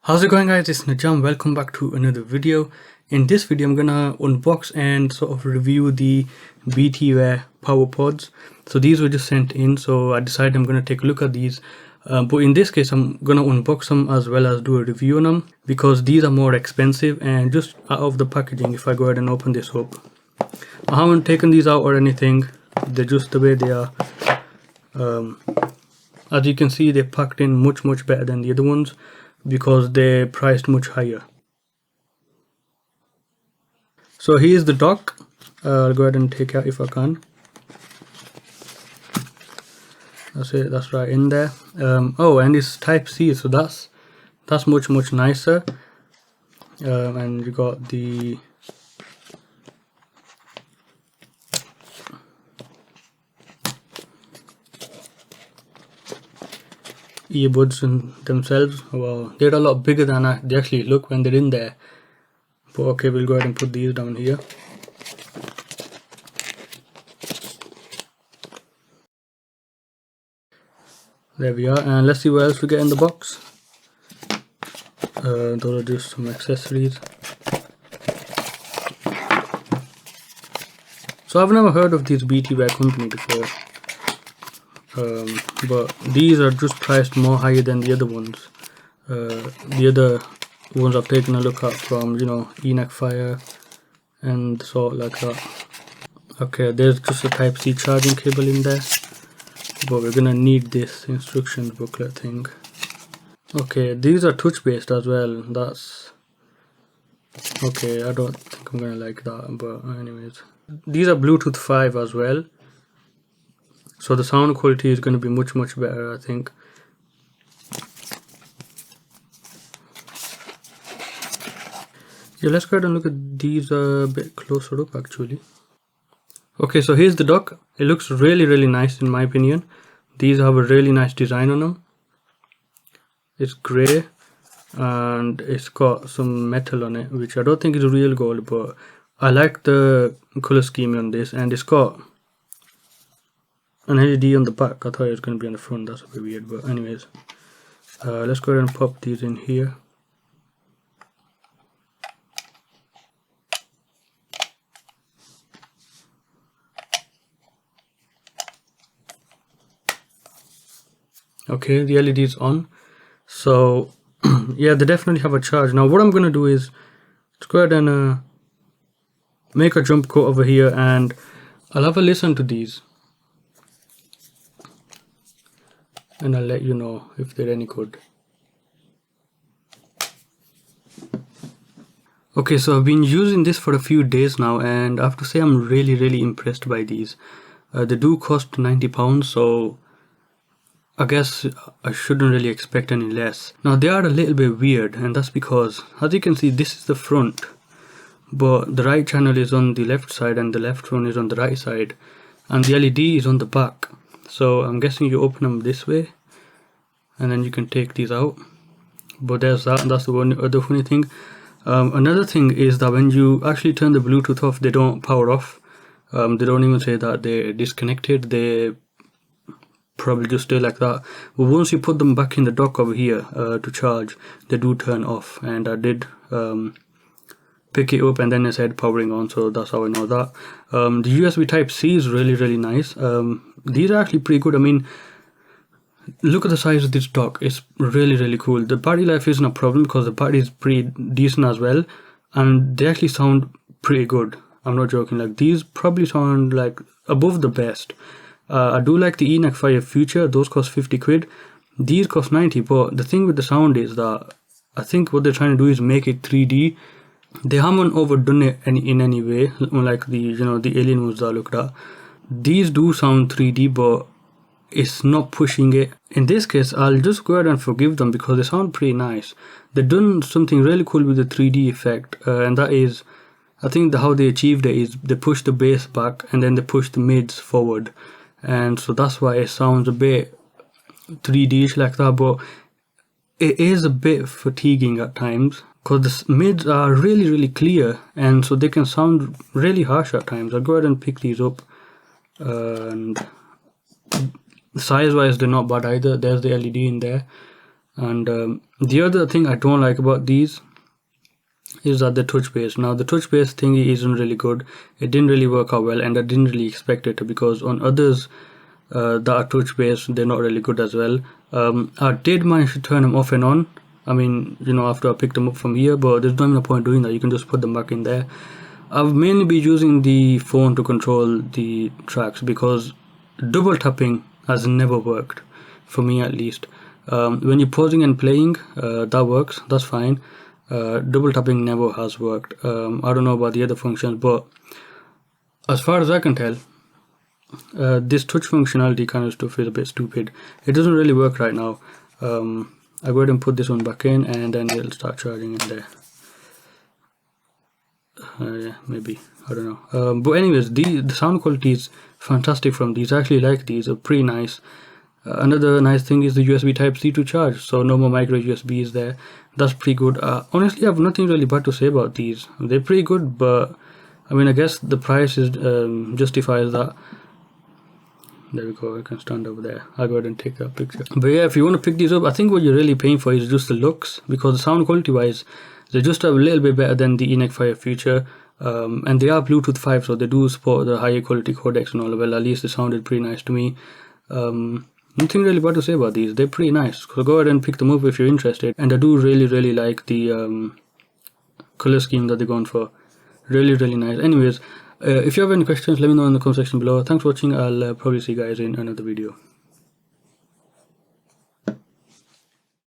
How's it going, guys? It's Najam. Welcome back to another video. In this video I'm gonna unbox and sort of review the BTwear Powerpods. So these were just sent in, so I decided I'm gonna take a look at these, but in this case I'm gonna unbox them as well as do a review on them because these are more expensive. And just out of the packaging, if I go ahead and open this up, I haven't taken these out or anything, they're just the way they are. As you can see, they're packed in much better than the other ones because they're priced much higher. So here's the dock. I'll go ahead and take it out if I can. That's it, that's right in there. Oh, and it's type C, so that's much nicer. And you got the earbuds in themselves. Well, they're a lot bigger than they actually look when they're in there. But okay, we'll go ahead and put these down here. There we are, and let's see what else we get in the box. Those are just some accessories. So I've never heard of this BTwear company before. But these are just priced more higher than the other ones. The other ones I've taken a look at from, Enoch Fire and sort like that. Okay, there's just a type C charging cable in there, but we're gonna need this instructions booklet thing. Okay, these are touch based as well. That's okay. I don't think I'm gonna like that, but anyways, these are Bluetooth 5 as well. So the sound quality is going to be much better, I think. Yeah, let's go ahead and look at these a bit closer up actually. Okay, so here's the dock. It looks really nice in my opinion. These have a really nice design on them. It's grey and it's got some metal on it, which I don't think is real gold, but I like the color scheme on this. And it's got an LED on the back. I thought it was going to be on the front. That's a bit weird, but anyways, let's go ahead and pop these in here. Okay, the LED is on, so yeah, they definitely have a charge. Now what I'm going to do is let's go ahead and make a jump cut over here, and I'll have a listen to these and I'll let you know if they're any good. Okay, so I've been using this for a few days now, and I have to say I'm really impressed by these. They do cost £90, so I guess I shouldn't really expect any less. Now they are a little bit weird, and that's because, as you can see, this is the front, but the right channel is on the left side and the left one is on the right side, and the LED is on the back. So I'm guessing you open them this way and then you can take these out. But there's that, and that's the one other funny thing. Another thing is that when you actually turn the Bluetooth off, they don't power off. They don't even say that they're disconnected. They probably just stay like that. But once you put them back in the dock over here to charge, they do turn off. And I did pick it up and then it said powering on, so that's how I know that. The USB type C is really nice. These are actually pretty good. I mean, look at the size of this dock. It's really cool. The battery life isn't a problem because the battery is pretty decent as well, and they actually sound pretty good. I'm not joking, like these probably sound like above the best. I do like the Enoch Fire Future. Those cost 50 quid. These cost 90, but the thing with the sound is that I think what they're trying to do is make it 3D. They haven't overdone it in any way, unlike the the alien ones that I looked at. These do sound 3D, but it's not pushing it. In this case, I'll just go ahead and forgive them because they sound pretty nice. They've done something really cool with the 3D effect, and that is, I think how they achieved it is they push the bass back and then they push the mids forward, and so that's why it sounds a bit 3D-ish like that. But it is a bit fatiguing at times because the mids are really clear, and so they can sound really harsh at times. I'll go ahead and pick these up, and size wise they're not bad either. There's the LED in there. And the other thing I don't like about these is that the touch base. Now the touch base thingy isn't really good. It didn't really work out well, and I didn't really expect it to, because on others that are touch based, they're not really good as well. I did manage to turn them off and on. I mean, you know, after I picked them up from here, but there's not even a point doing that. You can just put them back in there. I've mainly been using the phone to control the tracks, because double tapping has never worked for me, at least. When you're pausing and playing, that works, that's fine. Double tapping never has worked. I don't know about the other functions, but as far as I can tell, this touch functionality kind of stuff is a bit stupid. It doesn't really work right now. I go ahead and put this one back in, and then it'll start charging in there. Yeah, maybe, I don't know. But anyways, the sound quality is fantastic from these. I actually like these, are pretty nice. Another nice thing is the USB Type-C to charge, so no more micro USB is there. That's pretty good. Honestly, I have nothing really bad to say about these. They're pretty good, but I mean, I guess the price is justifies that. There we go, I can stand over there. I'll go ahead and take that picture. But yeah, if you want to pick these up, I think what you're really paying for is just the looks, because the sound quality wise, they're just a little bit better than the ENIAC 5 Future. And they are Bluetooth 5, so they do support the higher quality codecs and all. Well, at least it sounded pretty nice to me. Nothing really bad to say about these. They're pretty nice, so go ahead and pick them up if you're interested. And I do really like the color scheme that they're going for. Really nice. Anyways, if you have any questions, let me know in the comment section below. Thanks for watching. I'll probably see you guys in another video.